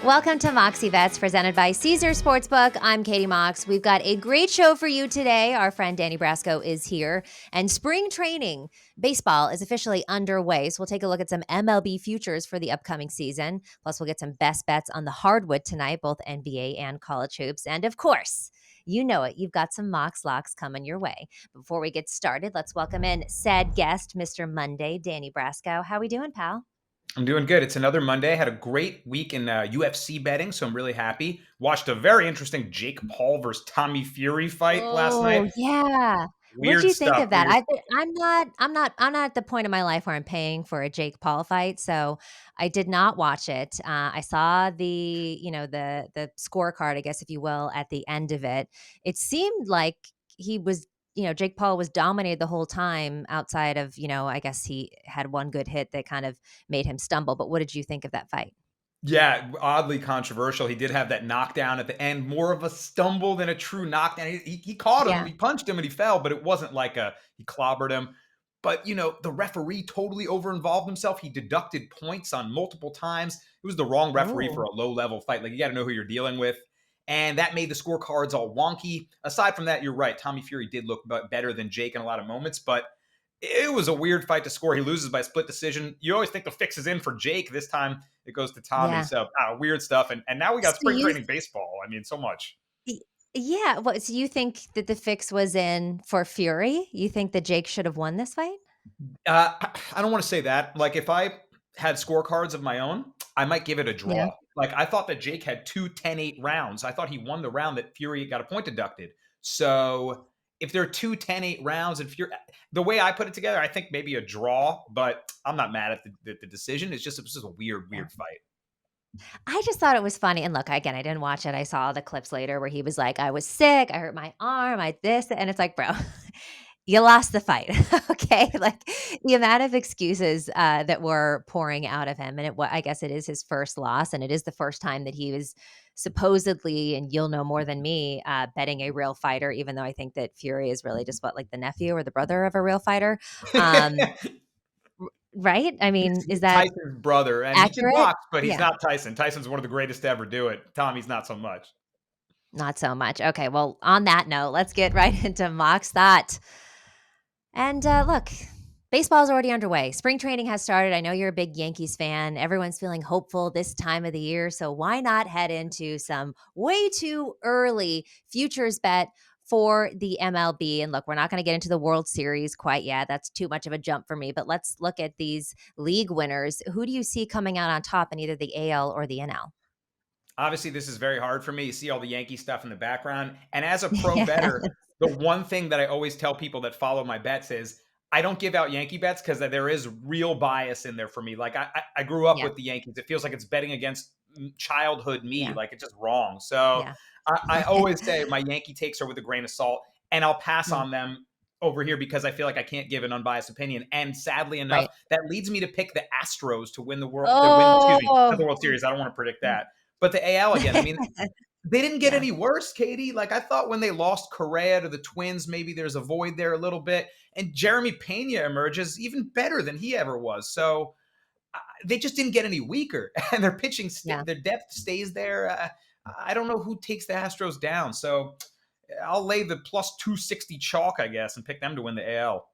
Welcome to Moxie Bets, presented by Caesar Sportsbook. I'm Katie Mox. We've got a great show for you today. Our friend Danny Brasco is here, and spring training baseball is officially underway. So we'll take a look at some MLB futures for the upcoming season. Plus, we'll get some best bets on the hardwood tonight, both NBA and college hoops. And of course, you know it, you've got some Mox Locks coming your way. Before we get started, let's welcome in said guest, Mr. Monday, Danny Brasco. How we doing, pal? I'm doing good. It's another Monday. Had a great week in UFC betting, so I'm really happy. Watched a very interesting Jake Paul versus Tommy Fury fight last night. Oh, yeah. What'd Weird you think stuff. of that? I'm not at the point in my life where I'm paying for a Jake Paul fight, so I did not watch it. I saw the scorecard, I guess, if you will, at the end of it. It seemed like he was, Jake Paul was dominated the whole time outside of, I guess he had one good hit that kind of made him stumble. But what did you think of that fight? Yeah, oddly controversial. He did have that knockdown at the end, more of a stumble than a true knockdown. He caught him, Yeah. he punched him, and he fell, but it wasn't like he clobbered him. But the referee totally over-involved himself. He deducted points on multiple times. It was the wrong referee for Oh, a low-level fight. Like, you got to know who you're dealing with. And that made the scorecards all wonky. Aside from that, you're right. Tommy Fury did look better than Jake in a lot of moments, but it was a weird fight to score. He loses by split decision. You always think the fix is in for Jake. This time it goes to Tommy. yeah. So weird stuff. And now we got So spring training baseball. I mean, so much. Y yeah, what so you think that the fix was in for Fury? You think that Jake should have won this fight? I don't want to say that. Like, if I had scorecards of my own, I might give it a Yeah. draw. Like, I thought that Jake had two 10-8 rounds. I thought he won the round that Fury got a point deducted. So if there are two 10-8 rounds and Fury, the way I put it together, I think maybe a draw, but I'm not mad at the decision. It was just a weird, Yeah. weird fight. I just thought it was funny, and look, again, I didn't watch it. I saw the clips later where he was like, "I was sick, I hurt my arm, I this," and it's like, "Bro, you lost the fight." Okay? Like, the amount of excuses, that were pouring out of him, and I guess it is his first loss, and it is the first time that he was supposedly, and you'll know more than me, betting a real fighter, even though I think that Fury is really just what, like, the nephew or the brother of a real fighter? Um, right? I mean, He's is that Tyson's brother, and he can accurate? box, but he's Yeah. not Tyson. Tyson's one of the greatest to ever do it. Tommy's not so much. Not so much. Okay, well, on that note, let's get right into Mox Thought. And look, baseball's already underway. Spring training has started. I know you're a big Yankees fan. Everyone's feeling hopeful this time of the year. So why not head into some way too early futures bet for the MLB? And look, we're not going to get into the World Series quite yet. That's too much of a jump for me. But let's look at these league winners. Who do you see coming out on top in either the AL or the NL? Obviously, this is very hard for me. You see all the Yankee stuff in the background. And as a pro Yeah. better, the one thing that I always tell people that follow my bets is I don't give out Yankee bets because there is real bias in there for me. Like, I grew up Yeah. with the Yankees. It feels like it's betting against childhood me. Yeah. Like, it's just wrong. So Yeah. I always say my Yankee takes are with a grain of salt, and I'll pass Yeah. on them over here because I feel like I can't give an unbiased opinion. And sadly enough, Right. that leads me to pick the Astros to win excuse me, not the Oh. World Series. I don't want to predict that. But the AL again, I mean, they didn't get Yeah, any worse, Katie. Like, I thought when they lost Correa to the Twins, maybe there's a void there a little bit. And Jeremy Pena emerges even better than he ever was. So they just didn't get any weaker, and their pitching, yeah. their depth stays there. I don't know who takes the Astros down. So I'll lay the plus 260 chalk, I guess, and pick them to win the AL.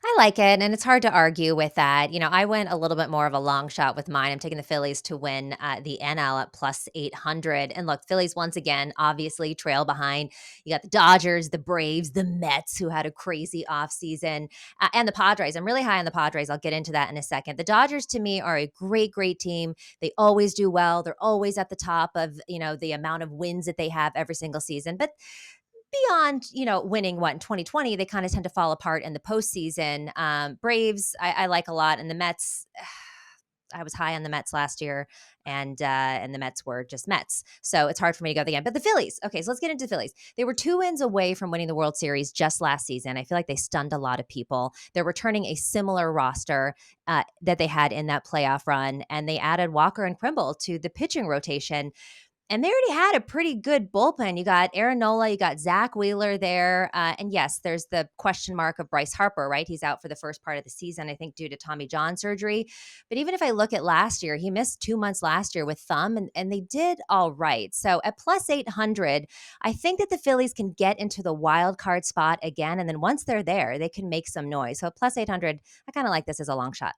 I like it, and it's hard to argue with that. I went a little bit more of a long shot with mine. I'm taking the Phillies to win the NL at plus 800. And look, Phillies once again obviously trail behind. You got the Dodgers, the Braves, the Mets, who had a crazy offseason, and the Padres. I'm really high on the Padres. I'll get into that in a second. The Dodgers, to me, are a great, great team. They always do well. They're always at the top of the amount of wins that they have every single season. But beyond, winning in 2020, they kind of tend to fall apart in the postseason. Braves, I like a lot, and the Mets. I was high on the Mets last year, and the Mets were just Mets. So it's hard for me to go again. But the Phillies, okay, so let's get into the Phillies. They were 2 wins away from winning the World Series just last season. I feel like they stunned a lot of people. They're returning a similar roster that they had in that playoff run, and they added Walker and Krimble to the pitching rotation. And they already had a pretty good bullpen. You got Aaron Nola, you got Zach Wheeler there. And yes, there's the question mark of Bryce Harper, right? He's out for the first part of the season, I think, due to Tommy John surgery. But even if I look at last year, he missed 2 months last year with thumb, and they did all right. So at plus 800, I think that the Phillies can get into the wild card spot again. And then once they're there, they can make some noise. So at plus 800, I kind of like this as a long shot.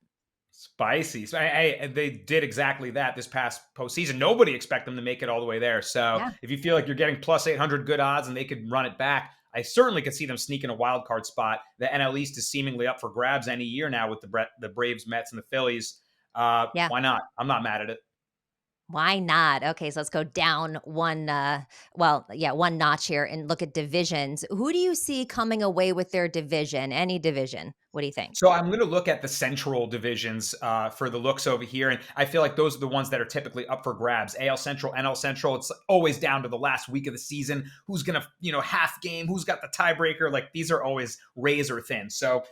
Spicy. So they did exactly that this past postseason. Nobody expect them to make it all the way there. So Yeah. if you feel like you're getting plus 800 good odds and they could run it back, I certainly could see them sneaking a wild card spot. The NL East is seemingly up for grabs any year now with the Braves, Mets, and the Phillies. Yeah. Why not? I'm not mad at it. Why not? Okay, so let's go down one well, yeah, one notch here and look at divisions. Who do you see coming away with their division? Any division? What do you think? So I'm going to look at the central divisions for the looks over here, and I feel like those are the ones that are typically up for grabs. AL Central, NL Central. It's always down to the last week of the season. Who's going to, half game? Who's got the tiebreaker? Like these are always razor thin. So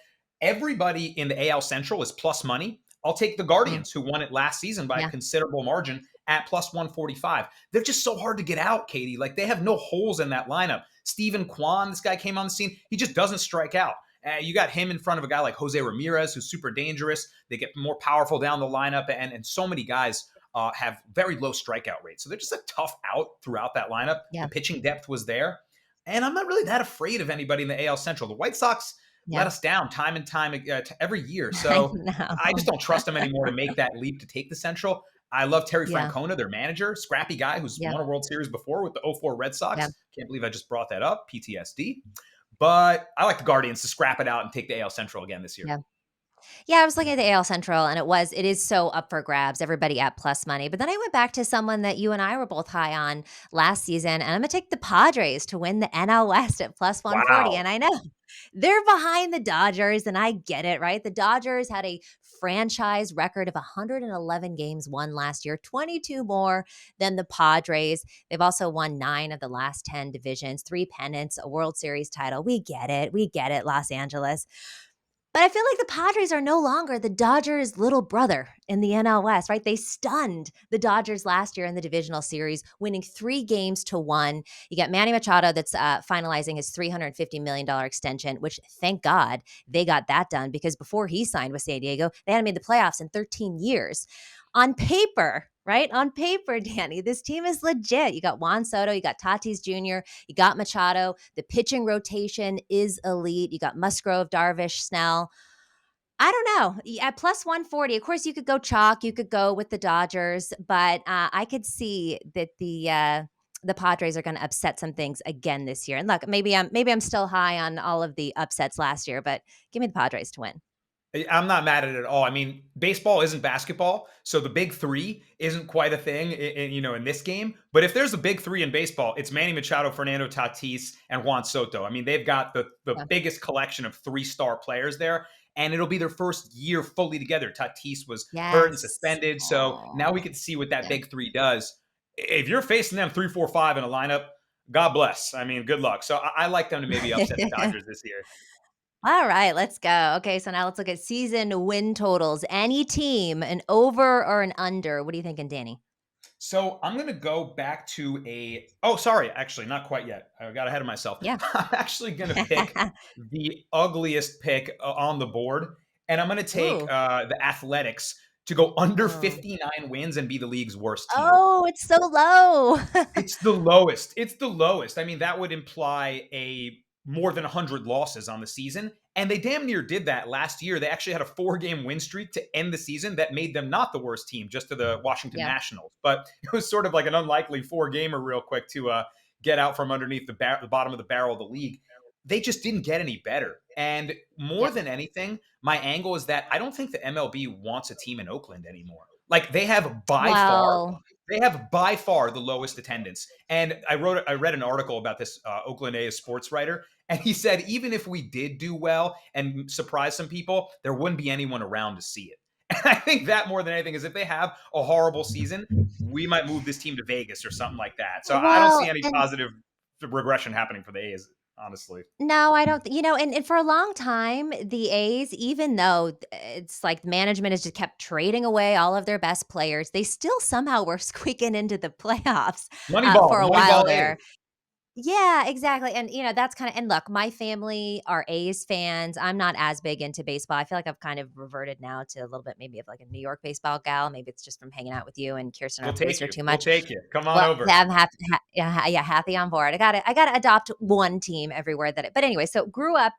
everybody in the AL Central is plus money. I'll take the Mm, Guardians, who won it last season by a yeah, considerable margin, at plus 145. They're just so hard to get out, Katie. Like they have no holes in that lineup. Steven Kwan, this guy came on the scene. He just doesn't strike out. You got him in front of a guy like Jose Ramirez, who's super dangerous. They get more powerful down the lineup, and so many guys have very low strikeout rates. So they're just a tough out throughout that lineup. The yeah, pitching depth was there. And I'm not really that afraid of anybody in the AL Central. The White Sox let yeah. us down time and time every year. I So I just know. don't trust them anymore to make that leap to take the Central. I love Terry Yeah, Francona, their manager, scrappy guy who's yeah, won a World Series before with the '04 Red yeah, Sox. Can't believe I just brought that up. PTSD. But I like the Guardians to scrap it out and take the AL Central again this year. yeah. Yeah, I was looking at the AL Central and it is so up for grabs, everybody at plus money. But then I went back to someone that you and I were both high on last season, and I'm gonna take the Padres to win the NL West at plus 140. Wow. And I know they're behind the Dodgers, and I get it, right? The Dodgers had a franchise record of 111 games won last year, 22 more than the Padres. They've also won 9 of the last 10 divisions, 3 pennants, a World Series title. We get it. We get it, Los Angeles. But I feel like the Padres are no longer the Dodgers' little brother in the NL West, right? They stunned the Dodgers last year in the divisional series, winning 3 games to 1. You got Manny Machado that's finalizing his $350 million extension, which thank God they got that done because before he signed with San Diego, they hadn't made the playoffs in 13 years. On paper, right? On paper, Danny, this team is legit. You got Juan Soto, you got Tatis Jr., you got Machado. The pitching rotation is elite. You got Musgrove, Darvish, Snell. I don't know. At plus 140, of course, you could go chalk. You could go with the Dodgers, but I could see that the Padres are going to upset some things again this year. And look, maybe I'm still high on all of the upsets last year, but give me the Padres to win. I'm not mad at it at all. I mean, baseball isn't basketball, so the big three isn't quite a thing, in this game. But if there's a big three in baseball, it's Manny Machado, Fernando Tatis, and Juan Soto. I mean, they've got the Yeah. biggest collection of 3-star players there, and it'll be their first year fully together. Tatis was hurt and Yes. suspended, so now we Oh, can see what that yeah. big three does. If you're facing them 3, 4, 5 in a lineup, God bless. I mean, good luck. So I like them to maybe upset the Dodgers this year. All right, let's go. Okay, so now let's look at season win totals. Any team, an over or an under? What are you thinking, Danny? So I'm gonna go back to Oh, sorry, actually, not quite yet. I got ahead of myself. Yeah. I'm actually gonna pick the ugliest pick on the board, and I'm gonna take Ooh. the Athletics to go under Oh. 59 wins and be the league's worst team. Oh, it's so low. It's the lowest. It's the lowest. I mean, that would imply a more than 100 losses on the season. And they damn near did that last year. They actually had a 4-game win streak to end the season that made them not the worst team, just to the Washington Yeah, Nationals. But it was sort of like an unlikely 4-gamer real quick to get out from underneath the bottom of the barrel of the league. They just didn't get any better. And more yep. than anything, my angle is that I don't think the MLB wants a team in Oakland anymore. Like Well, they have by far the lowest attendance. And I read an article about this Oakland A's sports writer, and he said even if we did do well and surprise some people, there wouldn't be anyone around to see it. And I think that more than anything is if they have a horrible season, we might move this team to Vegas or something like that. So I don't see well, any and positive regression happening for the A's. honestly. No, I don't and for a long time, the A's, even though it's like management has just kept trading away all of their best players, they still somehow were squeaking into the playoffs, for Moneyball, a while Moneyball A's. there. Yeah, exactly, and, that's kinda and look, my family are A's fans. I'm not as big into baseball. I feel like I've kind of reverted now to a little bit maybe of, like, a New York baseball gal. Maybe it's just from hanging out with you and Kirsten, our We'll take producer, you. too We'll much. take you. Come on Well, over. yeah, I'm yeah, happy on board. I gotta adopt one team everywhere that but anyway, so grew up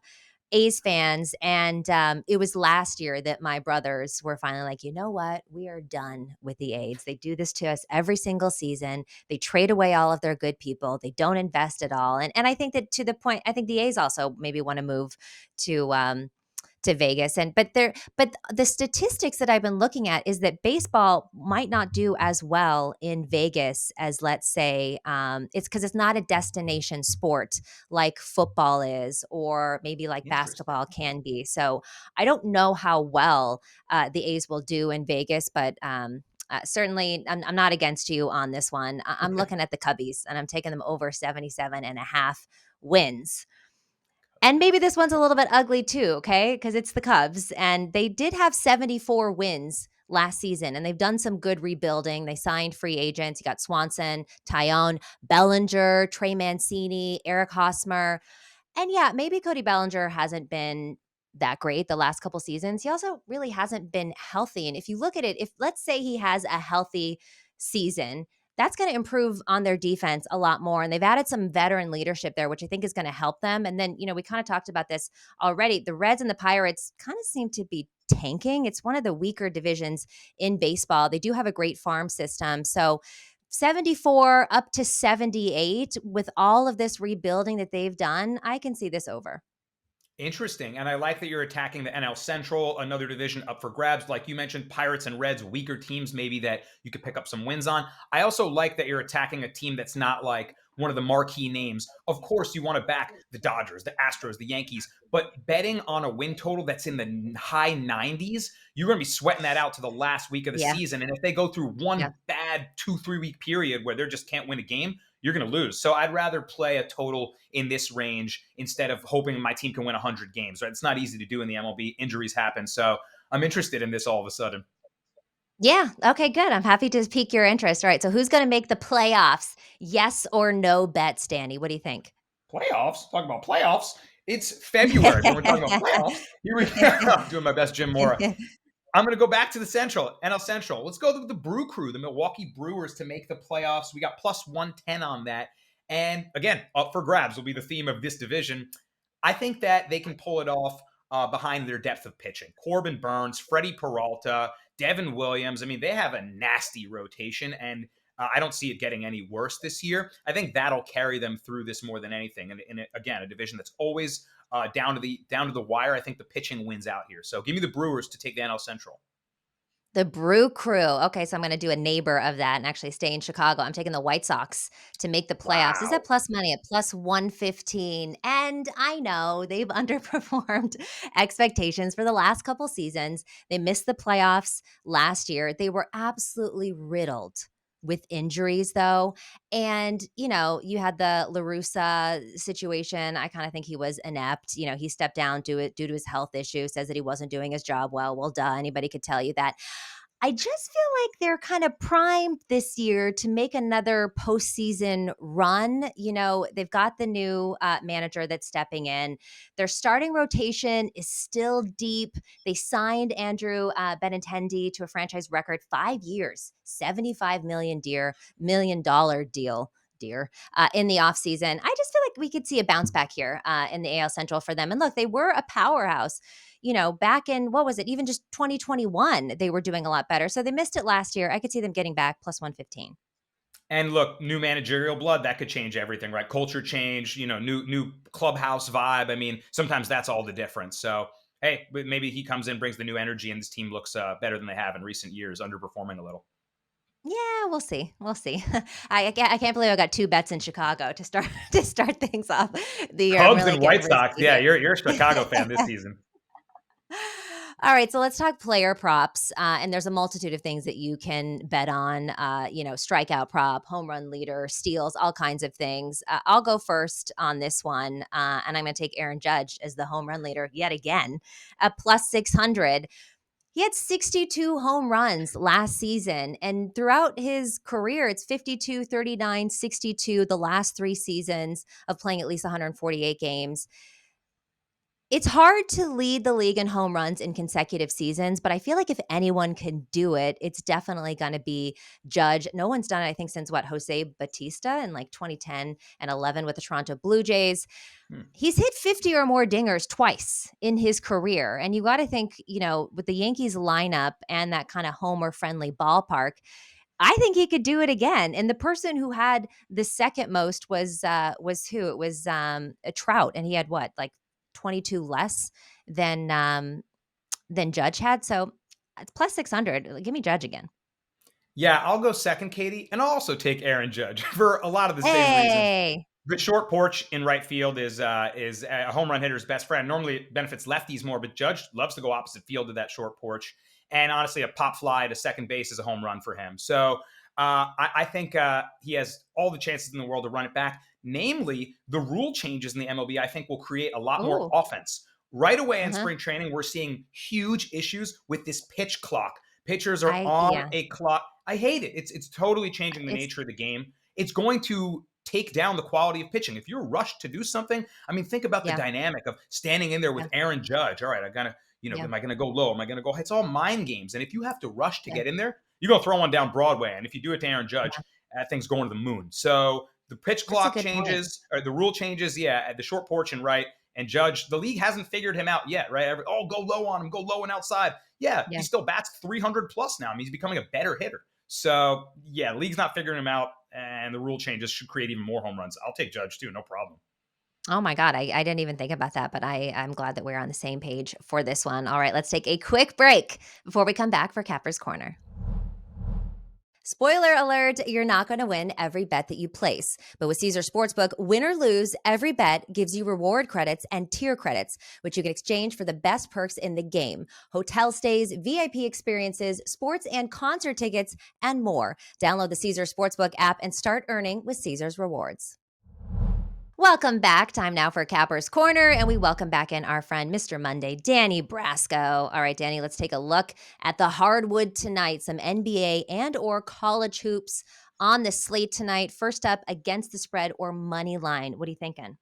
A's fans, and, it was last year that my brothers were finally like, "You know what? We are done with the A's. They do this to us every single season. They trade away all of their good people. They don't invest at all." And I think that to the point I think the A's also maybe wanna move to Vegas and but the statistics that I've been looking at is that baseball might not do as well in Vegas as, let's say, it's because it's not a destination sport like football is or maybe like Interesting. basketball can be. So I don't know how well the A's will do in Vegas, but certainly I'm not against you on this one. I'm looking at the Cubbies and I'm taking them over 77 and a half wins. And maybe this one's a little bit ugly too, okay? Because it's the Cubs, and they did have 74 wins last season, and they've done some good rebuilding. They signed free agents. You got Swanson, Tyone, Bellinger, Trey Mancini, Eric Hosmer. And yeah, maybe Cody Bellinger hasn't been that great the last couple seasons. He also really hasn't been healthy. And if you look at it, if let's say he has a healthy season, that's going to improve on their defense a lot more. And they've added some veteran leadership there, which I think is going to help them. And then, we kind of talked about this already. The Reds and the Pirates kind of seem to be tanking. It's one of the weaker divisions in baseball. They do have a great farm system. So 74 up to 78 with all of this rebuilding that they've done, I can see this over. Interesting. And I like that you're attacking the NL Central, another division up for grabs. Like you mentioned, Pirates and Reds, weaker teams, maybe that you could pick up some wins on. I also like that you're attacking a team that's not like one of the marquee names. Of course, you want to back the Dodgers, the Astros, the Yankees, but betting on a win total that's in the high 90s, you're going to be sweating that out to the last week of the Yeah. season. And if they go through one Yeah. bad 2, 3 week period where they just can't win a game, you're going to lose. So I'd rather play a total in this range instead of hoping my team can win 100 games. Right? It's not easy to do in the MLB. Injuries happen. So I'm interested in this all of a sudden. Yeah. Okay, good. I'm happy to pique your interest. All right. So who's going to make the playoffs? Yes or no bets, Danny? What do you think? Playoffs? Talking about playoffs. It's February. When we're talking about playoffs, here we go. I'm doing my best, Jim Mora. I'm going to go back to the Central, NL Central. Let's go to the Brew Crew, the Milwaukee Brewers, to make the playoffs. We got plus 110 on that. And again, up for grabs will be the theme of this division. I think that they can pull it off behind their depth of pitching. Corbin Burns, Freddie Peralta, Devin Williams. I mean, they have a nasty rotation, and I don't see it getting any worse this year. I think that'll carry them through this more than anything. And again, a division that's always down to the wire. I think the pitching wins out here. So give me the Brewers to take the NL Central. The Brew Crew. Okay, so I'm gonna do a neighbor of that and actually stay in Chicago. I'm taking the White Sox to make the playoffs. Is Wow. that plus money at plus 115? And I know they've underperformed expectations for the last couple seasons. They missed the playoffs last year. They were absolutely riddled with injuries though. And, you had the LaRussa situation. I kind of think he was inept. He stepped down due to his health issue, says that he wasn't doing his job well. Well, duh, anybody could tell you that. I just feel like they're kind of primed this year to make another postseason run. They've got the new manager that's stepping in. Their starting rotation is still deep. They signed Andrew Benintendi to a franchise record 5 years, $75 million deal. Dear, in the offseason. I just feel like we could see a bounce back here in the AL Central for them. And look, they were a powerhouse back in what was it, even just 2021, they were doing a lot better. So they missed it last year. I could see them getting back plus 115. And look, new managerial blood, that could change everything, right? Culture change, new clubhouse vibe. I mean, sometimes that's all the difference. So, hey, maybe he comes in, brings the new energy, and this team looks better than they have in recent years, underperforming a little. Yeah, we'll see. We'll see. I can't believe I got two bets in Chicago to start to start things off the year. I'm Cubs really and getting White Sox. risky Yeah, here. you're a Chicago fan this season. All right, so let's talk player props. And there's a multitude of things that you can bet on. Strikeout prop, home run leader, steals, all kinds of things. I'll go first on this one, and I'm going to take Aaron Judge as the home run leader yet again, at plus 600. He had 62 home runs last season, and throughout his career, it's 52, 39, 62. The last 3 seasons of playing at least 148 games. It's hard to lead the league in home runs in consecutive seasons, but I feel like if anyone can do it, it's definitely gonna be Judge. No one's done it, I think, since Jose Batista in, like, 2010 and 11 with the Toronto Blue Jays. Hmm. He's hit 50 or more dingers twice in his career, and you gotta think, with the Yankees lineup and that kinda homer-friendly ballpark, I think he could do it again. And the person who had the second most was who? It was a Trout, and he had what, like 22 less than Judge had. So it's plus 600. Give me Judge again. Yeah, I'll go second, Katie, and I'll also take Aaron Judge for a lot of the same reasons. Hey. The short porch in right field is a home run hitter's best friend. Normally, it benefits lefties more, but Judge loves to go opposite field to that short porch. And honestly, a pop fly to second base is a home run for him. So I think he has all the chances in the world to run it back. Namely, the rule changes in the MLB, I think, will create a lot more Oh. offense. Right away in Uh-huh. spring training, we're seeing huge issues with this pitch clock. Pitchers are I on Yeah. a clock. I hate it. It's totally changing the It's nature of the game. It's going to take down the quality of pitching. If you're rushed to do something, I mean, think about the Yeah. dynamic of standing in there with Yeah. Aaron Judge. All right, I gotta, Yeah. am I gonna go low? Am I gonna go? It's all mind games. And if you have to rush to Yeah. get in there, you're gonna throw one down Broadway. And if you do it to Aaron Judge, Yeah. that thing's going to the moon. So the pitch That's a clock good point. changes, or the rule changes. Yeah, at the short porch and right. And Judge, the league hasn't figured him out yet, right? Go low on him, go low and outside. Yeah, he Yeah. still bats 300 plus now. I mean, he's becoming a better hitter. So yeah, league's not figuring him out, and the rule changes should create even more home runs. I'll take Judge too, no problem. Oh my God. I didn't even think about that, but I'm glad that we're on the same page for this one. All right, let's take a quick break before we come back for Capper's Corner. Spoiler alert, you're not going to win every bet that you place. But with Caesar Sportsbook, win or lose, every bet gives you reward credits and tier credits, which you can exchange for the best perks in the game: hotel stays, VIP experiences, sports and concert tickets, and more. Download the Caesar Sportsbook app and start earning with Caesar's Rewards. Welcome back. Time now for Capper's Corner, and we welcome back in our friend, Mr. Monday, Danny Brasco. All right, Danny, let's take a look at the hardwood tonight. Some NBA and or college hoops on the slate tonight. First up, against the spread or money line. What are you thinking?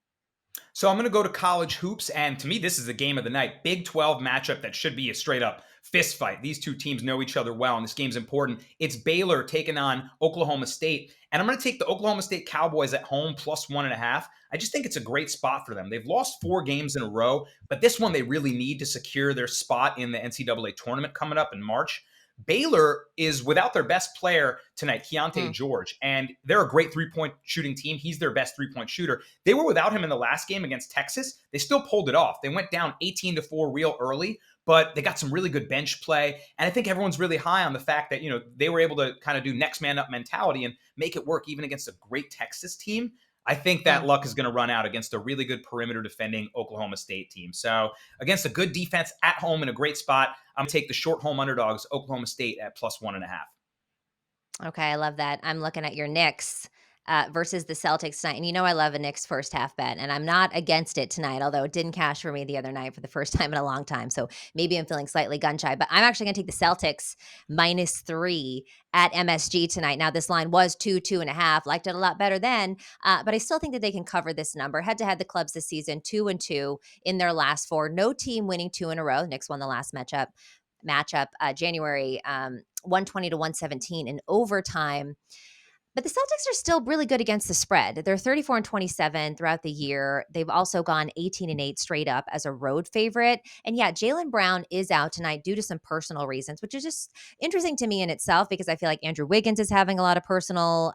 So I'm going to go to college hoops, and to me, this is the game of the night. Big 12 matchup that should be a straight up fist fight. These two teams know each other well, and this game's important. It's Baylor taking on Oklahoma State, and I'm going to take the Oklahoma State Cowboys at home plus 1.5. I just think it's a great spot for them. They've lost 4 games in a row, but this one they really need to secure their spot in the NCAA tournament coming up in March. Baylor is without their best player tonight, Keontae Hmm. George, and they're a great three-point shooting team. He's their best three-point shooter. They were without him in the last game against Texas. They still pulled it off. They went down 18-4 real early, but they got some really good bench play. And I think everyone's really high on the fact that, they were able to kind of do next man up mentality and make it work even against a great Texas team. I think Hmm. that luck is going to run out against a really good perimeter defending Oklahoma State team. So against a good defense at home in a great spot, I'm going to take the short home underdogs, Oklahoma State at plus 1.5. Okay, I love that. I'm looking at your Knicks versus the Celtics tonight. And you know I love a Knicks first half bet, and I'm not against it tonight, although it didn't cash for me the other night for the first time in a long time. So maybe I'm feeling slightly gun shy, but I'm actually going to take the Celtics -3 at MSG tonight. Now, this line was 2.5. Liked it a lot better then, but I still think that they can cover this number. Head to head, the clubs this season 2-2 in their last 4. No team winning 2 in a row. Knicks won the last matchup January 120 to 117 in overtime. But the Celtics are still really good against the spread. They're 34-27 throughout the year. They've also gone 18-8 straight up as a road favorite. And yeah, Jaylen Brown is out tonight due to some personal reasons, which is just interesting to me in itself because I feel like Andrew Wiggins is having a lot of personal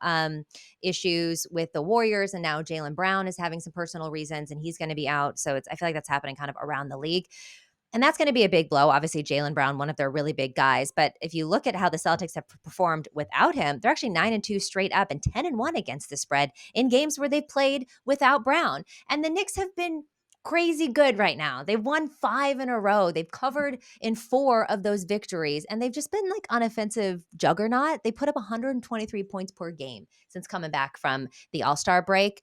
issues with the Warriors, and now Jaylen Brown is having some personal reasons, and he's going to be out. So I feel like that's happening kind of around the league. And that's going to be a big blow. Obviously, Jaylen Brown, one of their really big guys. But if you look at how the Celtics have performed without him, they're actually 9-2 straight up and 10-1 against the spread in games where they've played without Brown. And the Knicks have been crazy good right now. They've won 5 in a row. They've covered in 4 of those victories, and they've just been like an offensive juggernaut. They put up 123 points per game since coming back from the All-Star break.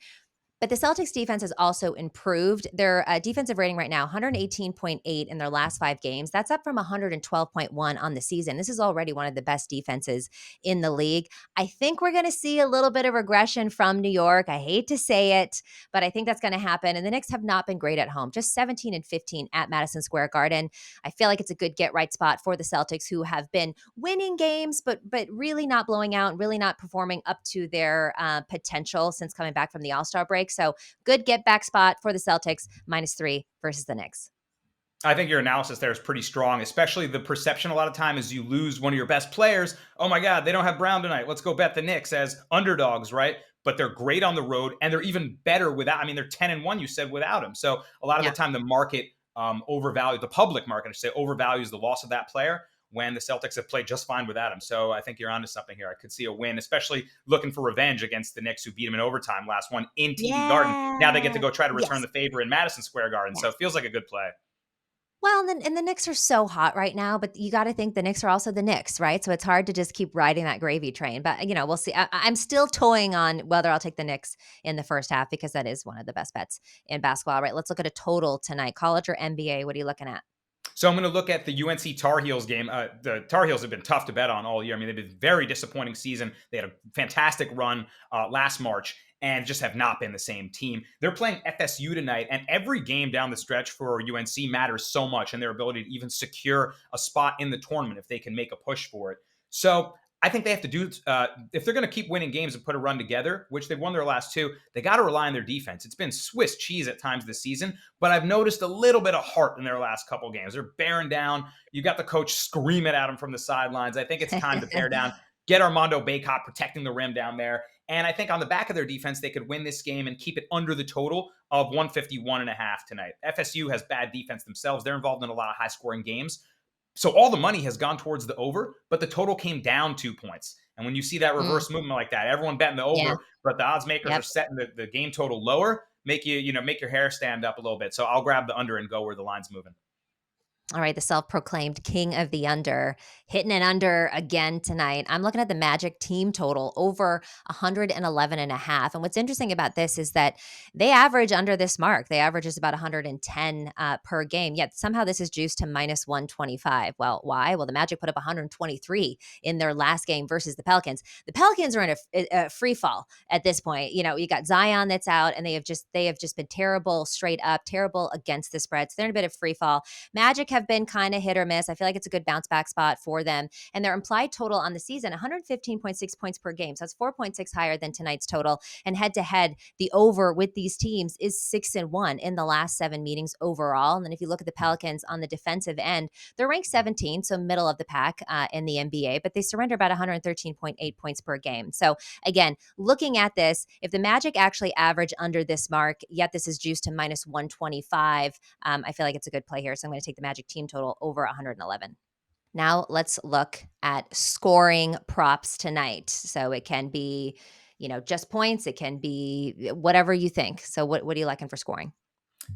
But the Celtics defense has also improved. Their defensive rating right now, 118.8 in their last 5 games. That's up from 112.1 on the season. This is already one of the best defenses in the league. I think we're going to see a little bit of regression from New York. I hate to say it, but I think that's going to happen. And the Knicks have not been great at home, just 17 and 15 at Madison Square Garden. I feel like it's a good get right spot for the Celtics, who have been winning games, but really not blowing out, really not performing up to their potential since coming back from the All-Star break. So good get back spot for the Celtics, -3 versus the Knicks. I think your analysis there is pretty strong, especially the perception a lot of time is you lose one of your best players. Oh my God, they don't have Brown tonight. Let's go bet the Knicks as underdogs, right? But they're great on the road, and they're even better without. I mean, they're 10-1. You said without him. So a lot of the Yeah. time, the market overvalues the public market. I should say overvalues the loss of that player when the Celtics have played just fine without him. So I think you're onto something here. I could see a win, especially looking for revenge against the Knicks, who beat them in overtime last one in TD Garden. Now they get to Yeah. go try to return Yes. the favor in Madison Square Garden. So Yes. it feels like a good play. Well, and the Knicks are so hot right now, but you got to think the Knicks are also the Knicks, right? So it's hard to just keep riding that gravy train. But we'll see. I'm still toying on whether I'll take the Knicks in the first half because that is one of the best bets in basketball. Right? Let's look at a total tonight. College or NBA? What are you looking at? So I'm going to look at the UNC Tar Heels game. The Tar Heels have been tough to bet on all year. I mean, they've been very disappointing season. They had a fantastic run last March and just have not been the same team. They're playing FSU tonight, and every game down the stretch for UNC matters so much in their ability to even secure a spot in the tournament if they can make a push for it. So I think they have to do, if they're going to keep winning games and put a run together, which they've won their last 2, they got to rely on their defense. It's been Swiss cheese at times this season, but I've noticed a little bit of heart in their last couple games. They're bearing down. You got the coach screaming at them from the sidelines. I think it's time to bear down, get Armando Bacot protecting the rim down there. And I think on the back of their defense, they could win this game and keep it under the total of 151.5 tonight. FSU has bad defense themselves. They're involved in a lot of high scoring games. So all the money has gone towards the over, but the total came down 2 points. And when you see that Mm, reverse movement like that, everyone betting the yeah. over, but the odds makers are Yep. setting the game total lower, make make your hair stand up a little bit. So I'll grab the under and go where the line's moving. All right, the self-proclaimed king of the under, hitting an under again tonight. I'm looking at the Magic team total over 111 and a half. And what's interesting about this is that they average under this mark. They average is about 110 per game. Yet somehow this is juiced to -125. Well, why? Well, the Magic put up 123 in their last game versus the Pelicans. The Pelicans are in a free fall at this point. You got Zion that's out, and they have just been terrible straight up, terrible against the spread. So they're in a bit of free fall. Magic have been kind of hit or miss. I feel like it's a good bounce back spot for them. And their implied total on the season, 115.6 points per game. So that's 4.6 higher than tonight's total. And head to head, the over with these teams is 6-1 in the last 7 meetings overall. And then if you look at the Pelicans on the defensive end, they're ranked 17, so middle of the pack in the NBA, but they surrender about 113.8 points per game. So again, looking at this, if the Magic actually average under this mark, yet this is juiced to -125, I feel like it's a good play here. So I'm going to take the Magic team total over 111. Now let's look at scoring props tonight. So it can be, just points. It can be whatever you think. So what are you liking for scoring?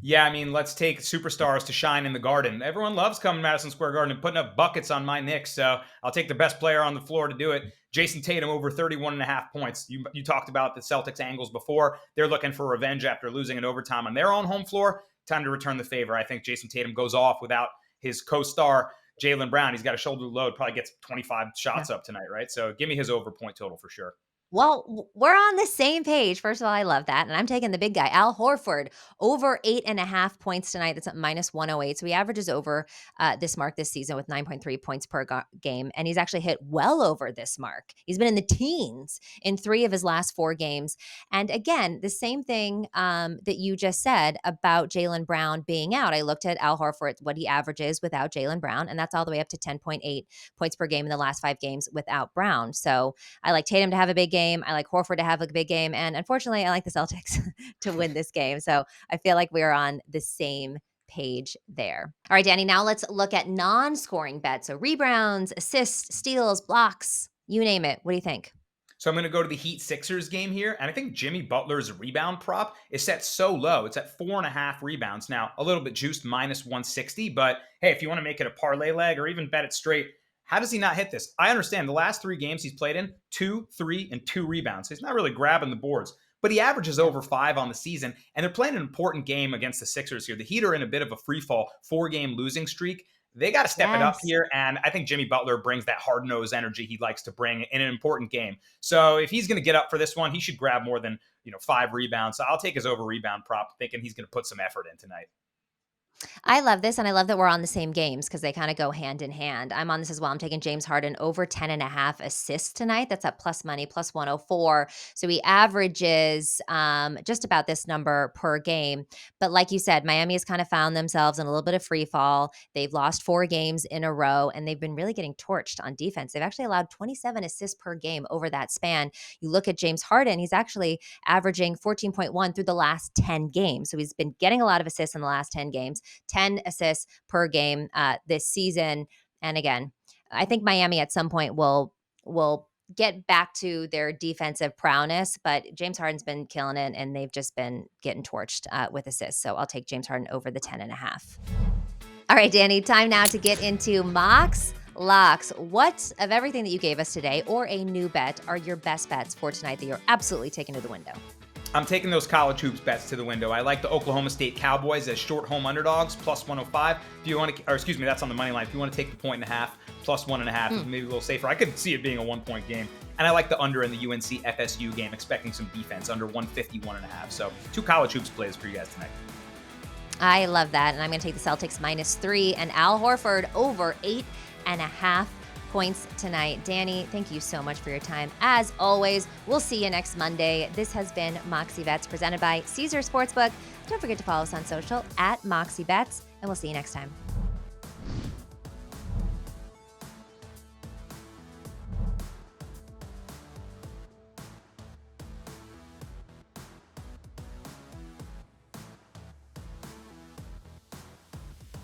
Yeah, I mean, let's take superstars to shine in the Garden. Everyone loves coming to Madison Square Garden and putting up buckets on my Knicks, so I'll take the best player on the floor to do it. Jason Tatum over 31.5 points. You talked about the Celtics angles before. They're looking for revenge after losing in overtime on their own home floor. Time to return the favor. I think Jason Tatum goes off without his co-star, Jaylen Brown. He's got a shoulder load, probably gets 25 shots up tonight, right? So give me his over point total for sure. Well, we're on the same page. First of all, I love that. And I'm taking the big guy, Al Horford, over 8.5 points tonight. That's at -108. So he averages over this mark this season with 9.3 points per game. And he's actually hit well over this mark. He's been in the teens in 3 of his last 4 games. And again, the same thing that you just said about Jaylen Brown being out. I looked at Al Horford, what he averages without Jaylen Brown, and that's all the way up to 10.8 points per game in the last 5 games without Brown. So I like Tatum to have a big game. I like Horford to have a big game. And unfortunately, I like the Celtics to win this game. So I feel like we are on the same page there. All right, Danny, now let's look at non-scoring bets. So rebounds, assists, steals, blocks, you name it. What do you think? So I'm going to go to the Heat Sixers game here. And I think Jimmy Butler's rebound prop is set so low. It's at 4.5 rebounds. Now, a little bit juiced, minus 160. But hey, if you want to make it a parlay leg or even bet it straight, how does he not hit this? I understand the last 3 games he's played in, 2, 3, and 2 rebounds. He's not really grabbing the boards, but he averages Yeah. over 5 on the season. And they're playing an important game against the Sixers here. The Heat are in a bit of a free fall 4-game losing streak. They got to step it up Yes. here. And I think Jimmy Butler brings that hard nosed energy he likes to bring in an important game. So if he's going to get up for this one, he should grab more than 5 rebounds. So I'll take his over rebound prop, thinking he's going to put some effort in tonight. I love this, and I love that we're on the same games because they kind of go hand in hand. I'm on this as well. I'm taking James Harden over 10.5 assists tonight. That's at plus money, plus 104. So he averages just about this number per game. But like you said, Miami has kind of found themselves in a little bit of free fall. They've lost 4 games in a row, and they've been really getting torched on defense. They've actually allowed 27 assists per game over that span. You look at James Harden, he's actually averaging 14.1 through the last 10 games. So he's been getting a lot of assists in the last 10 games. 10 assists per game this season. And again, I think Miami at some point will get back to their defensive prowess, but James Harden's been killing it, and they've just been getting torched with assists. So I'll take James Harden over the 10.5. All right, Danny, time now to get into Mox Locks. What of everything that you gave us today, or a new bet, are your best bets for tonight that you're absolutely taking to the window? I'm taking those college hoops bets to the window. I like the Oklahoma State Cowboys as short home underdogs, plus 105. If you want to, or excuse me, that's on the money line. If you want to take the 1.5, plus 1.5, maybe a little safer. I could see it being a 1-point game. And I like the under in the UNC FSU game, expecting some defense under 150, 1.5. So 2 college hoops plays for you guys tonight. I love that. And I'm going to take the Celtics -3 and Al Horford over 8.5 points tonight. Danny, thank you so much for your time. As always, we'll see you next Monday. This has been Moxie Bets presented by Caesar Sportsbook. Don't forget to follow us on social at Moxie Bets, and we'll see you next time.